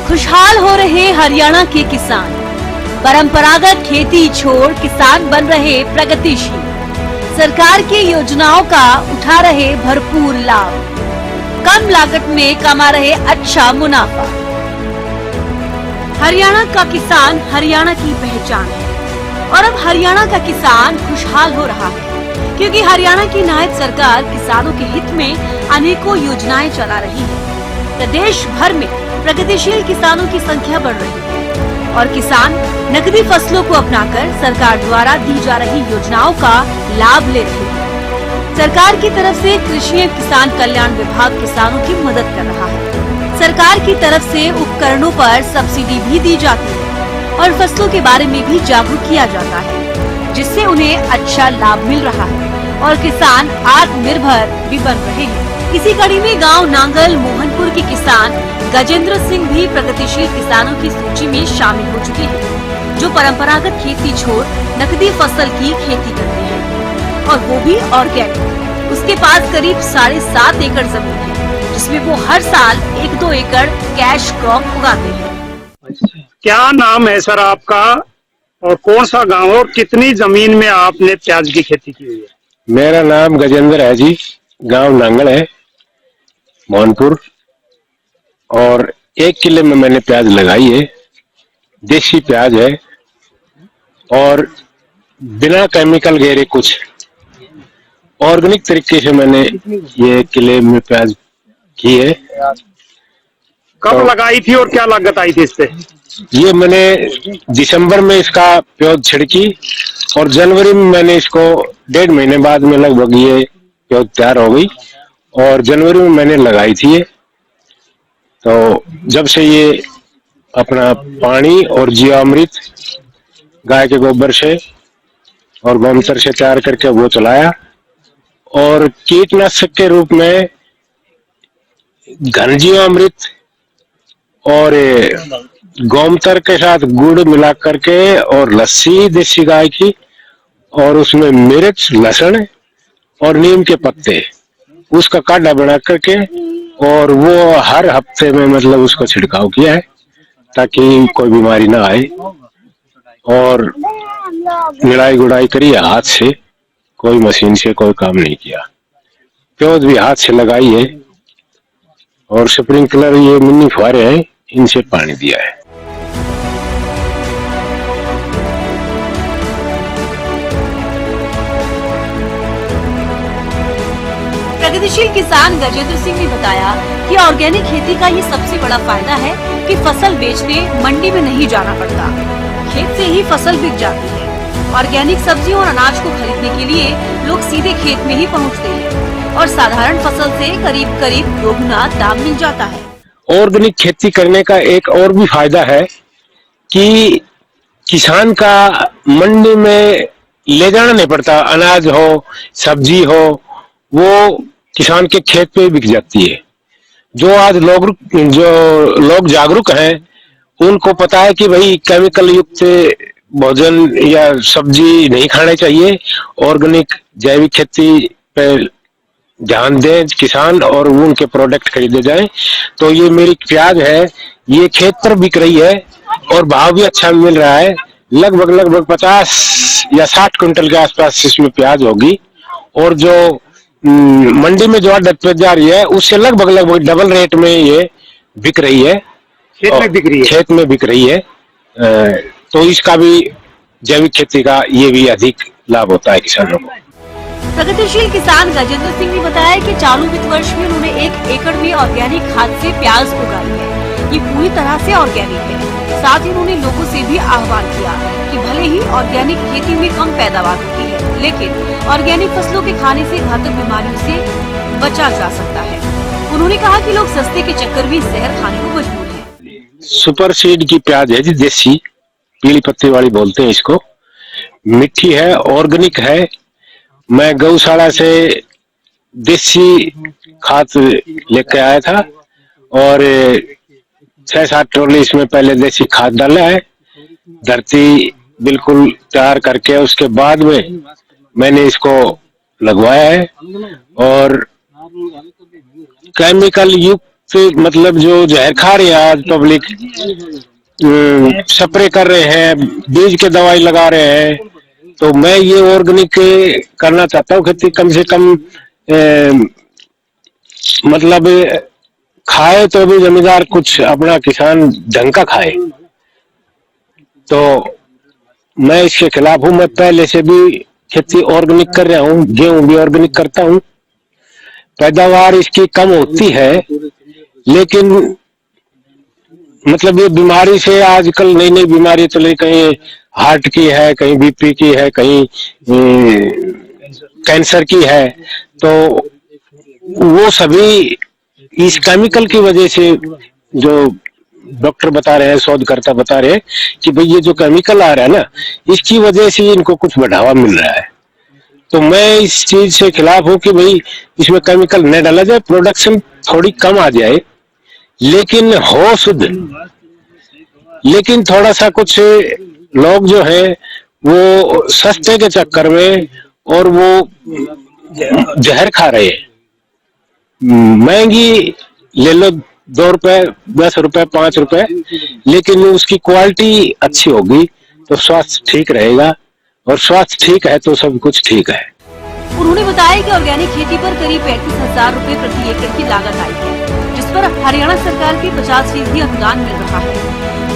खुशहाल हो रहे हरियाणा के किसान, परंपरागत खेती छोड़ किसान बन रहे प्रगतिशील, सरकार की योजनाओं का उठा रहे भरपूर लाभ, कम लागत में कमा रहे अच्छा मुनाफा। हरियाणा का किसान हरियाणा की पहचान है और अब हरियाणा का किसान खुशहाल हो रहा है, क्योंकि हरियाणा की नायब सरकार किसानों के हित में अनेकों योजनाएं चला रही है। प्रदेश भर में प्रगतिशील किसानों की संख्या बढ़ रही है और किसान नकदी फसलों को अपनाकर सरकार द्वारा दी जा रही योजनाओं का लाभ ले रहे हैं। सरकार की तरफ से कृषि एवं किसान कल्याण विभाग किसानों की मदद कर रहा है। सरकार की तरफ से उपकरणों पर सब्सिडी भी दी जाती है और फसलों के बारे में भी जागरूक किया जाता है, जिससे उन्हें अच्छा लाभ मिल रहा है और किसान आत्मनिर्भर भी बन रहे हैं। इसी कड़ी में गांव नांगल मोहनपुर के किसान गजेंद्र सिंह भी प्रगतिशील किसानों की सूची में शामिल हो चुके हैं, जो परंपरागत खेती छोड़ नकदी फसल की खेती करते हैं और वो भी ऑर्गेनिक। उसके पास करीब 7.5 एकड़ जमीन है, जिसमें वो हर साल 1-2 एकड़ कैश क्रॉप उगाते हैं। क्या नाम है सर आपका और कौन सा गांव और कितनी जमीन में आपने प्याज की खेती की हुई है? मेरा नाम गजेंद्र है जी, गांव नांगल है मोहनपुर, और 1 किले में मैंने प्याज लगाई है। देसी प्याज है और बिना केमिकल गेरे कुछ ऑर्गेनिक तरीके से मैंने ये 1 किले में प्याज की है। कब लगाई थी और क्या लागत आई थी इस पे? ये मैंने दिसंबर में इसका प्याज छिड़की और जनवरी में मैंने इसको 1.5 महीने बाद में लगभग ये प्याज तैयार हो गई और जनवरी में मैंने लगाई थी ये। तो जब से ये अपना पानी और जीवामृत गाय के गोबर से और गोमूत्र से तैयार करके वो चलाया और कीटनाशक के रूप में घन जीवामृत और गोमूत्र के साथ गुड़ मिला करके और लस्सी देसी गाय की और उसमें मिर्च, लहसुन और नीम के पत्ते, उसका काढ़ा बना करके और वो हर हफ्ते में मतलब उसको छिड़काव किया है ताकि कोई बीमारी ना आए। और निराई गुड़ाई करी है हाथ से, कोई मशीन से कोई काम नहीं किया। प्याज भी हाथ से लगाई है और स्प्रिंकलर ये मिनी फुहारे हैं, इनसे पानी दिया है। प्रगतिशील किसान गजेंद्र सिंह ने बताया कि ऑर्गेनिक खेती का ये सबसे बड़ा फायदा है कि फसल बेचने मंडी में नहीं जाना पड़ता, खेत से ही फसल बिक जाती है। ऑर्गेनिक सब्जियों और अनाज को खरीदने के लिए लोग सीधे खेत में ही पहुंचते हैं और साधारण फसल से करीब 2 दाम मिल जाता है। ऑर्गेनिक खेती करने का एक और भी फायदा है कि किसान का मंडी में ले जाना नहीं पड़ता। अनाज हो, सब्जी हो, वो किसान के खेत पे बिक जाती है। जो आज लोग जागरूक हैं, उनको पता है कि भाई केमिकल युक्त भोजन या सब्जी नहीं खाने चाहिए, ऑर्गेनिक जैविक खेती पे ध्यान दें किसान और उनके प्रोडक्ट खरीदे जाएं। तो ये मेरी प्याज है, ये खेत पर बिक रही है और भाव भी अच्छा मिल रहा है। लगभग 50 या 60 क्विंटल के आसपास इसमें प्याज होगी और जो मंडी में जो आड़त पे जा रही है उससे लगभग डबल रेट में ये बिक रही है। खेत में बिक रही है। तो इसका भी जैविक खेती का ये भी अधिक लाभ होता है किसानों को। प्रगतिशील किसान गजेंद्र सिंह ने बताया कि चालू वित्त वर्ष में उन्होंने 1 एकड़ में ऑर्गेनिक खाद से प्याज उगाई है। ये पूरी तरह से ऑर्गेनिक है। साथ ही उन्होंने लोगों से भी आह्वान किया कि भले ही ऑर्गेनिक खेती में कम पैदावार होती है, लेकिन ऑर्गेनिक फसलों के खाने से घातक बीमारियों से बचा जा सकता है। उन्होंने कहा कि लोग सस्ते के चक्कर में जहर खाने को मजबूर हैं। सुपर सीड की प्याज है जी, देसी पीली पत्ती वाली बोलते हैं इसको। मीठी है, ऑर्गेनिक है। मैं गौशाला से देसी खाद लेके आया था और 6-7 ट्रॉली इसमें पहले देसी खाद डाला है। धरती बिल्कुल तैयार करके उसके बाद में मैंने इसको लगवाया है और केमिकल युक्त से मतलब जो जहर खा रही है आज पब्लिक, स्प्रे कर रहे हैं, बीज के दवाई लगा रहे हैं, तो मैं ये ऑर्गेनिक करना चाहता हूँ खेती। कम से कम मतलब खाए तो भी जमींदार कुछ अपना किसान ढंग का खाए, तो मैं इसके खिलाफ हूँ। मैं पहले से भी खेती ऑर्गेनिक कर रहा हूँ, गेहूं भी ऑर्गेनिक करता हूँ। पैदावार इसकी कम होती है, लेकिन मतलब ये बीमारी से आजकल नई नई बीमारी चली, कहीं हार्ट की है, कहीं बीपी की है, कहीं कैंसर की है, तो वो सभी इस केमिकल की वजह से, जो डॉक्टर बता रहे हैं, शोधकर्ता बता रहे हैं कि भाई ये जो केमिकल आ रहा है ना, इसकी वजह से इनको कुछ बढ़ावा मिल रहा है। तो मैं इस चीज से खिलाफ हूं कि भाई इसमें केमिकल न डाला जाए, प्रोडक्शन थोड़ी कम आ जाए, लेकिन हो शुद्ध। लेकिन थोड़ा सा कुछ लोग जो है वो सस्ते के चक्कर में और वो जहर खा रहे हैं। महंगी ले लो, 2 रुपए, 10 रुपए, 5 रुपए, लेकिन उसकी क्वालिटी अच्छी होगी तो स्वास्थ्य ठीक रहेगा, और स्वास्थ्य ठीक है तो सब कुछ ठीक है। उन्होंने बताया कि ऑर्गेनिक खेती पर करीब 35,000 रुपए प्रति एकड़ की लागत आई है, जिस पर हरियाणा सरकार के 50% अनुदान मिल रहा है,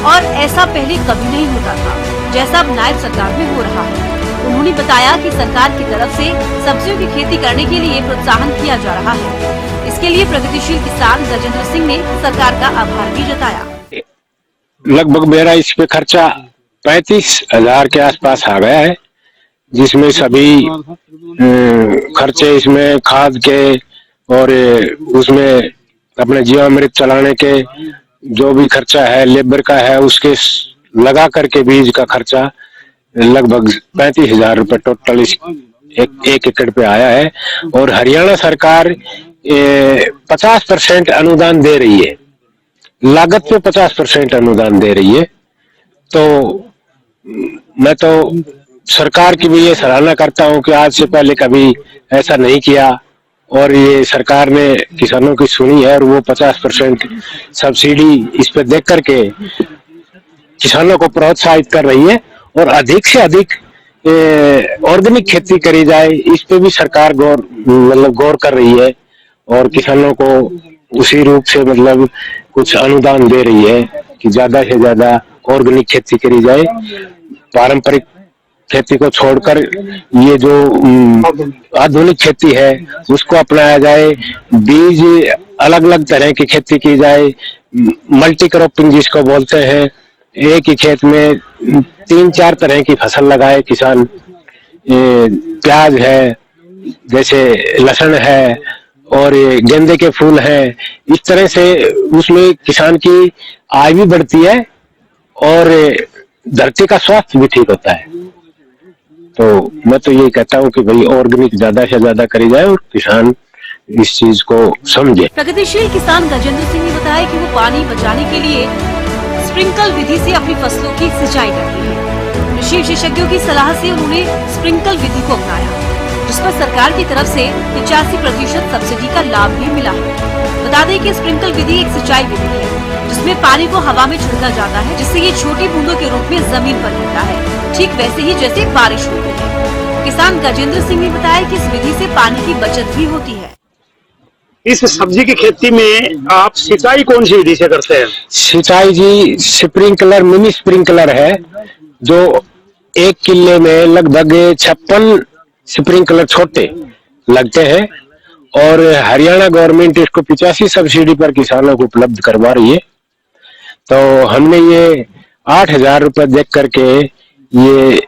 और ऐसा पहले कभी नहीं होता था, जैसा अब नायब सरकार में हो रहा है। उन्होंने बताया कि सरकार की तरफ से सब्जियों की खेती करने के लिए प्रोत्साहन किया जा रहा है। इसके लिए प्रगतिशील किसान गजेंद्र सिंह ने सरकार का आभार भी जताया। लगभग मेरा इस पे खर्चा 35,000 के आसपास आ गया है, जिसमें सभी खर्चे, इसमें खाद के और उसमें अपने जीवामृत चलाने के जो भी खर्चा है, लेबर का है, उसके लगा करके बीज का खर्चा लगभग 35,000 रुपए टोटल इस एक एकड़ पे आया है। और हरियाणा सरकार 50% अनुदान दे रही है, लागत पे 50% अनुदान दे रही है। तो मैं तो सरकार की भी ये सराहना करता हूँ कि आज से पहले कभी ऐसा नहीं किया, और ये सरकार ने किसानों की सुनी है, और वो 50% सब्सिडी इस पे देख करके किसानों को प्रोत्साहित कर रही है, और अधिक से अधिक ऑर्गेनिक खेती करी जाए, इस पे भी सरकार गौर कर रही है, और किसानों को उसी रूप से मतलब कुछ अनुदान दे रही है कि ज्यादा से ज्यादा ऑर्गेनिक खेती करी जाए। पारंपरिक खेती को छोड़कर ये जो आधुनिक खेती है उसको अपनाया जाए, बीज अलग अलग तरह की खेती की जाए, मल्टी क्रॉपिंग जिसको बोलते हैं, एक ही खेत में 3-4 तरह की फसल लगाए किसान। प्याज है, जैसे लहसुन है, और गेंदे के फूल हैं, इस तरह से उसमें किसान की आय भी बढ़ती है और धरती का स्वास्थ्य भी ठीक होता है। तो मैं तो यही कहता हूँ कि भाई ऑर्गेनिक ज्यादा से ज्यादा करी जाए और किसान इस चीज को समझे। प्रगतिशील किसान गजेंद्र सिंह ने बताया कि वो पानी बचाने के लिए स्प्रिंकल विधि से अपनी फसलों की सिंचाई करते हैं। कृषि विशेषज्ञों की सलाह से उन्होंने स्प्रिंकल विधि को अपनाया, जिस पर सरकार की तरफ से 85% सब्सिडी का लाभ भी मिला है। बता दें कि स्प्रिंकल विधि एक सिंचाई विधि है जिसमें पानी को हवा में छिड़का जाता है, जिससे ये छोटी बूंदों के रूप में जमीन पर गिरता है, ठीक वैसे ही जैसे बारिश होती है। किसान गजेंद्र सिंह ने बताया कि इस विधि से पानी की बचत भी होती है। इस सब्जी की खेती में आप सिंचाई कौन सी विधि से करते हैं? सिंचाई जी स्प्रिंकलर, मिनी स्प्रिंकलर है, जो 1 किले में लगभग 56 स्प्रिंकलर छोटे लगते हैं, और हरियाणा गवर्नमेंट इसको 85 सब्सिडी पर किसानों को उपलब्ध करवा रही है। तो हमने ये 8,000 रुपए देख करके ये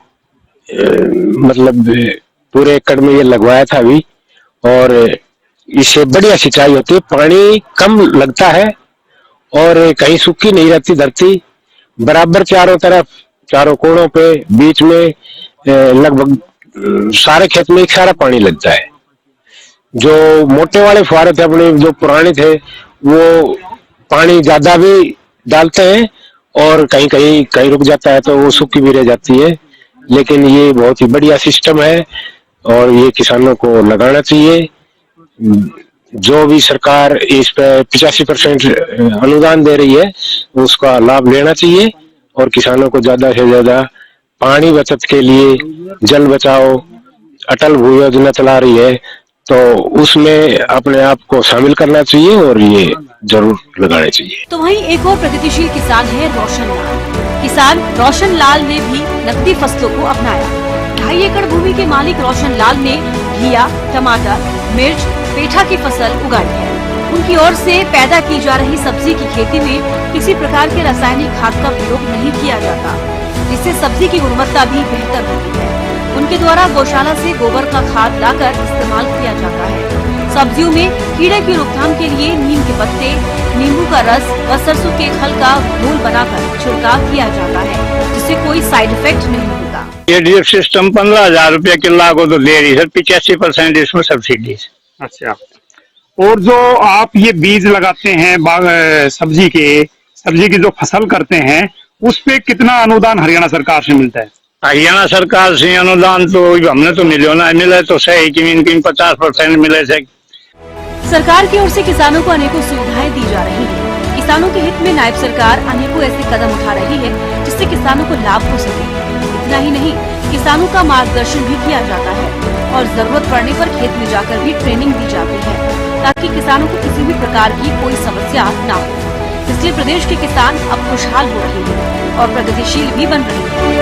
मतलब पूरे एकड़ में ये लगवाया था अभी, और इससे बढ़िया सिंचाई होती है, पानी कम लगता है और कहीं सूखी नहीं रहती धरती, बराबर चारों तरफ, चारों कोणों पे, बीच में लगभग सारे खेत में एक सारा पानी लगता है। जो मोटे वाले फुहारे थे अपने जो पुराने थे, वो पानी ज्यादा भी डालते हैं और कहीं रुक जाता है तो वो सूखी भी रह जाती है। लेकिन ये बहुत ही बढ़िया सिस्टम है और ये किसानों को लगाना चाहिए। जो भी सरकार इस पे 85% अनुदान दे रही है उसका लाभ लेना चाहिए और किसानों को ज्यादा से ज्यादा पानी बचत के लिए जल बचाओ अटल भू योजना चला रही है तो उसमें अपने आप को शामिल करना चाहिए और ये जरूर लगाने चाहिए। तो वहीं एक और प्रगतिशील किसान है रोशन लाल। किसान रोशन लाल ने भी नकदी फसलों को अपनाया। 2.5 एकड़ भूमि के मालिक रोशन लाल ने घिया, टमाटर, मिर्च, पेठा की फसल उगाई है। उनकी ओर से पैदा की जा रही सब्जी की खेती में किसी प्रकार के रासायनिक खाद का प्रयोग नहीं किया जाता, जिससे सब्जी की गुणवत्ता भी बेहतर होती है। उनके द्वारा गौशाला से गोबर का खाद लाकर इस्तेमाल किया जाता है। सब्जियों में कीड़े की रोकथाम के लिए नीम के पत्ते, नींबू का रस व सरसों के खल का घोल बनाकर छिड़काव किया जाता है, जिससे कोई साइड इफेक्ट नहीं होता। एडीएफ सिस्टम 15,000 रुपया किला को तो दे रही सर, 85% इसमें सब्सिडी। अच्छा, और जो आप ये बीज लगाते हैं सब्जी की जो फसल करते हैं उस पे कितना अनुदान हरियाणा सरकार से मिलता है? हरियाणा सरकार से अनुदान तो हमने तो मिले तो सही की 50% मिले थे। सरकार की ओर से किसानों को अनेकों सुविधाएं दी जा रही है। किसानों के हित में नायब सरकार अनेकों ऐसे कदम उठा रही है जिससे किसानों को लाभ हो सके। इतना ही नहीं, किसानों का मार्गदर्शन भी किया जाता है और जरूरत पड़ने पर खेत में जाकर भी ट्रेनिंग दी जाती है ताकि किसानों को किसी भी प्रकार की कोई समस्या न हो। इसलिए प्रदेश के किसान अब खुशहाल हो रहे हैं और प्रगतिशील भी बन रहे हैं।